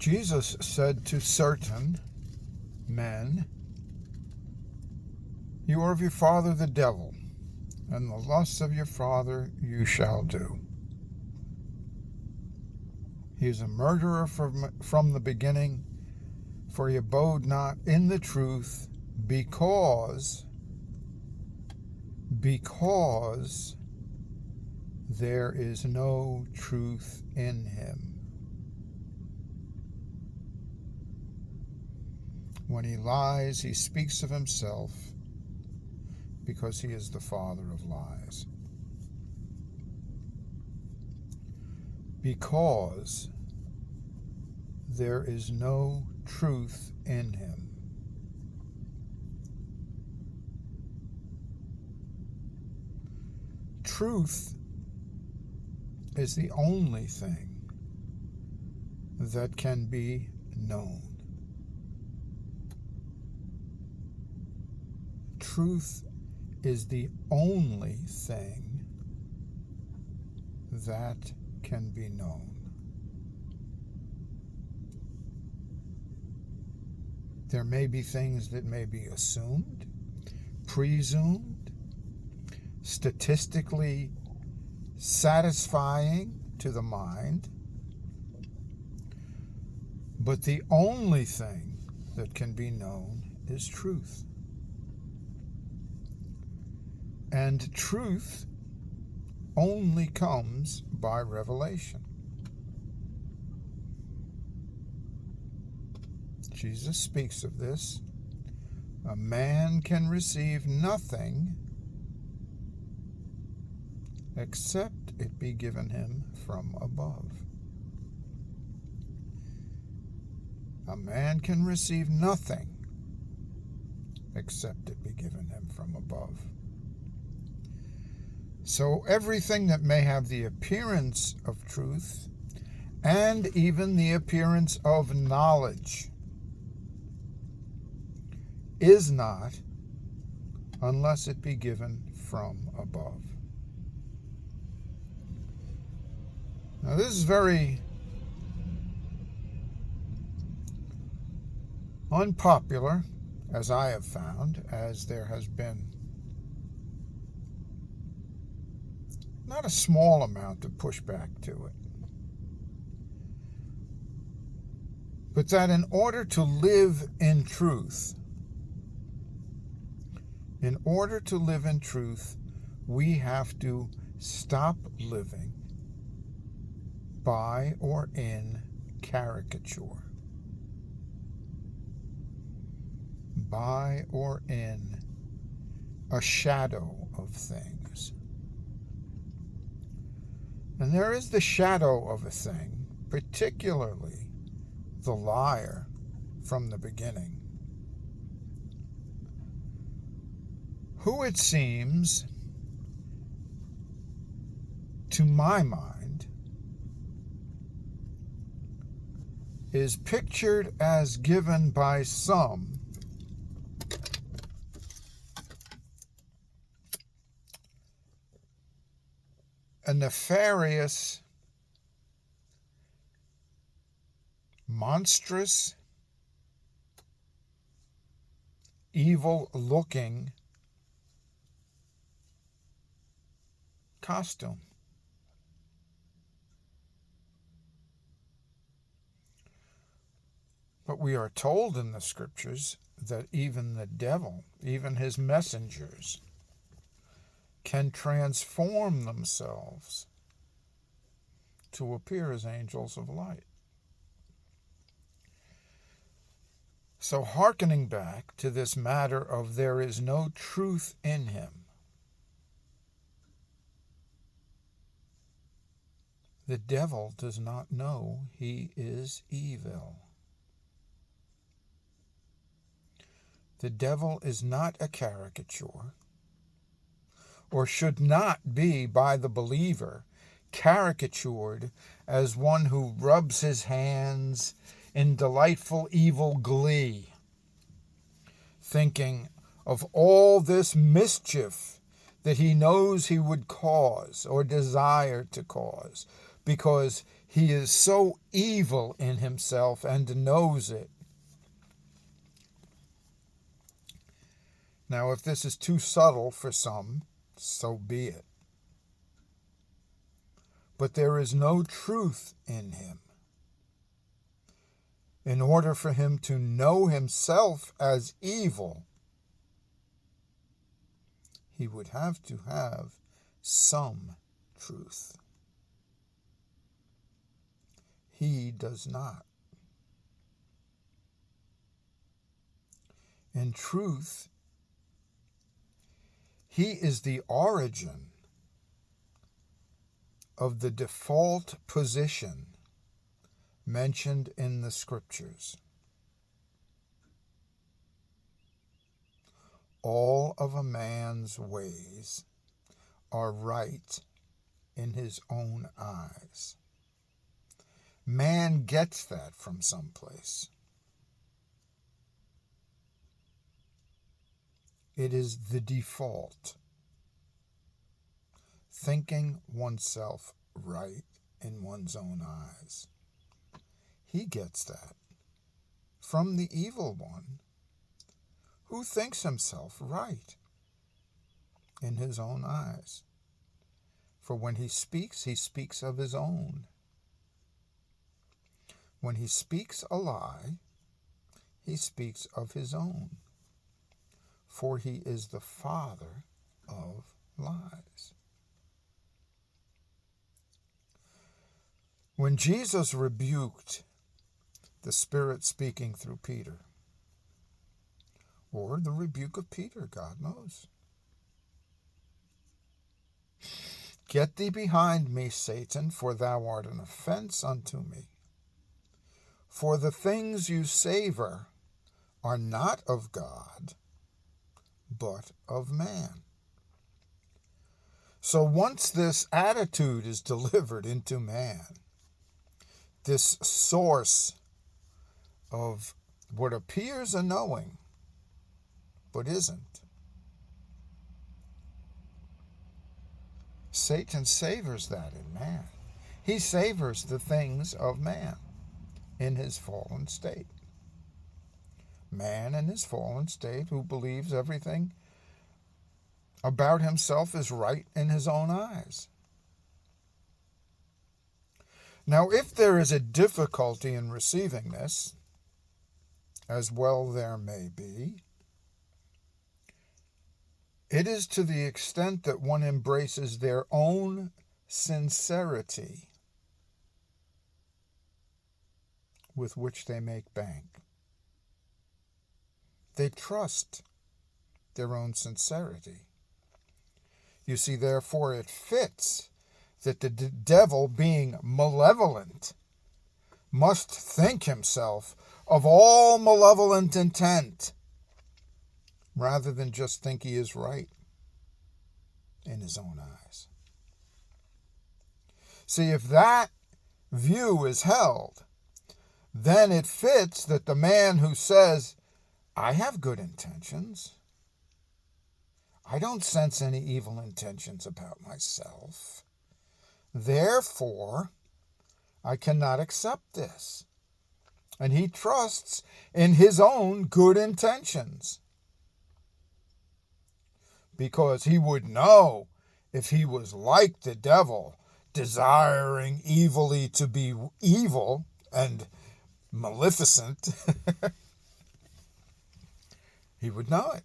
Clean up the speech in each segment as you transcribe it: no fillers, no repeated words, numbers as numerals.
Jesus said to certain men, "You are of your father the devil, and the lusts of your father you shall do." He is a murderer from the beginning, for he abode not in the truth, because there is no truth in him. When he lies, he speaks of himself, because he is the father of lies. Because there is no truth in him. Truth is the only thing that can be known. Truth is the only thing that can be known. There may be things that may be assumed, presumed, statistically satisfying to the mind, but the only thing that can be known is truth. And truth only comes by revelation. Jesus speaks of this. A man can receive nothing except it be given him from above. A man can receive nothing except it be given him from above. So everything that may have the appearance of truth and even the appearance of knowledge is not unless it be given from above. Now this is very unpopular, as I have found, as there has been not a small amount of pushback to it. But that in order to live in truth, we have to stop living by or in caricature, by or in a shadow of things. And there is the shadow of a thing, particularly the liar from the beginning, who it seems, to my mind, is pictured as given by some a nefarious, monstrous, evil-looking costume. But we are told in the scriptures that even the devil, even his messengers, can transform themselves to appear as angels of light. So hearkening back to this matter of there is no truth in him, the devil does not know he is evil. The devil is not a caricature, or should not be by the believer caricatured as one who rubs his hands in delightful evil glee, thinking of all this mischief that he knows he would cause or desire to cause, because He is so evil in himself and knows it. Now, if this is too subtle for some, so be it. But there is no truth in him. In order for him to know himself as evil, he would have to have some truth. He does not. In truth, he is the origin of the default position mentioned in the scriptures. All of a man's ways are right in his own eyes. Man gets that from someplace. It is the default. Thinking oneself right in one's own eyes. He gets that from the evil one who thinks himself right in his own eyes. For when he speaks of his own. When he speaks a lie, he speaks of his own. For he is the father of lies. When Jesus rebuked the Spirit speaking through Peter, or the rebuke of Peter, God knows. Get thee behind me, Satan, for thou art an offense unto me. For the things you savor are not of God, but of man. So once this attitude is delivered into man, this source of what appears a knowing, but isn't, Satan savors that in man. He savors the things of man in his fallen state. Man in his fallen state who believes everything about himself is right in his own eyes. Now, if there is a difficulty in receiving this, as well there may be, it is to the extent that one embraces their own sincerity with which they make bank. They trust their own sincerity. You see, therefore, it fits that the devil, being malevolent, must think himself of all malevolent intent, rather than just think he is right in his own eyes. See, if that view is held, then it fits that the man who says, I have good intentions, I don't sense any evil intentions about myself, therefore I cannot accept this. And he trusts in his own good intentions. Because he would know if he was like the devil, desiring evilly to be evil and maleficent, he would know it.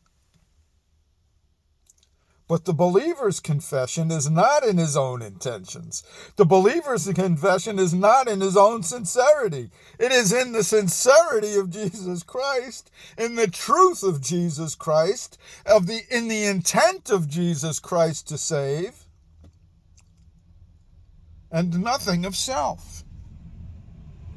But the believer's confession is not in his own intentions. The believer's confession is not in his own sincerity. It is in the sincerity of Jesus Christ, in the truth of Jesus Christ, in the intent of Jesus Christ to save, and nothing of self.